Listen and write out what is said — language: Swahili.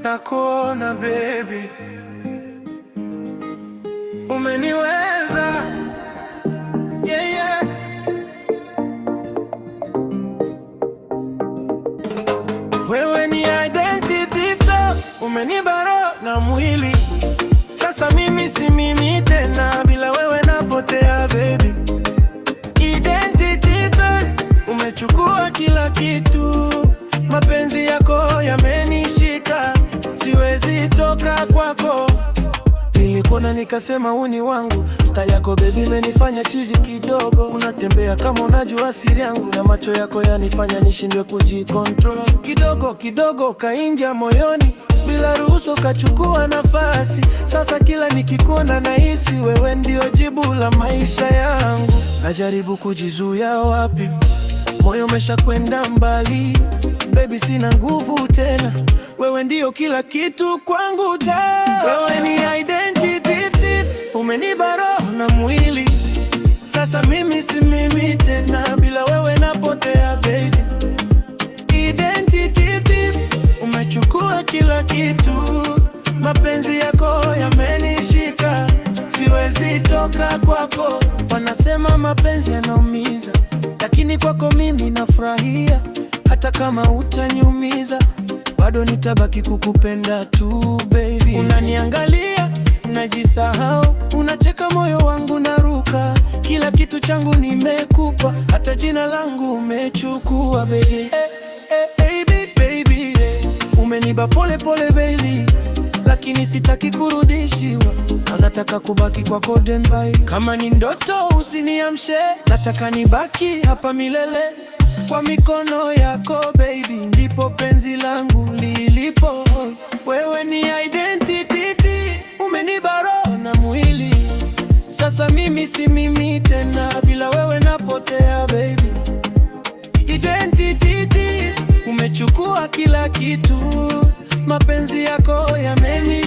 Nakuona baby, umeniweza, yeah, yeah. Wewe ni identity top, umenibaro na mwili. Sasa mimi si mimi tena, bila wewe napotea baby. Identity top, umechukua kila kitu. Mapenzi yako yamenishika, siwezi toka kwako. Nilikuona nikasema uni wangu, style yako baby imenifanya chizi kidogo. Unatembea kama unajua siri yangu, na macho yako yanifanya nishindwe kujikontrol. Kidogo kidogo kaingia moyoni, bila ruhusa ukachukua nafasi. Sasa kila nikikuona nahisi wewe ndio jibu la maisha yangu. Najaribu kujizuia wapi, moyo umeshakwenda mbali. Baby sina nguvu tena, wewe ndio kila kitu kwangu tena. Wewe ni identity thief, umeniba roho na mwili. Sasa mimi si mimi tena, bila wewe napotea baby. Identity thief, umechukua kila kitu. Mapenzi yako yamenishika, siwezi toka kwako. Wanasema mapenzi yanaumiza, lakini kwako mimi nafurahia. Hata kama utaniumiza, bado nitabaki kukupenda tu baby. Unaniangalia, najisahau, unacheka moyo wangu naruka. Kila kitu changu nimekupa, hata jina langu umechukua baby. Baby, umeniba pole pole baby, lakini sitaki kurudishiwa. Nataka kubaki kwako denbai. Kama ni ndoto usiniamshe, nataka nibaki hapa milele. Kwa mikono yako baby, ndipo penzi langu lilipo. Wewe ni identity, umeniba roho na mwili. Sasa mimi si mimi tena, bila wewe napotea baby. Identity, umechukua kila kitu. Mapenzi yako yameni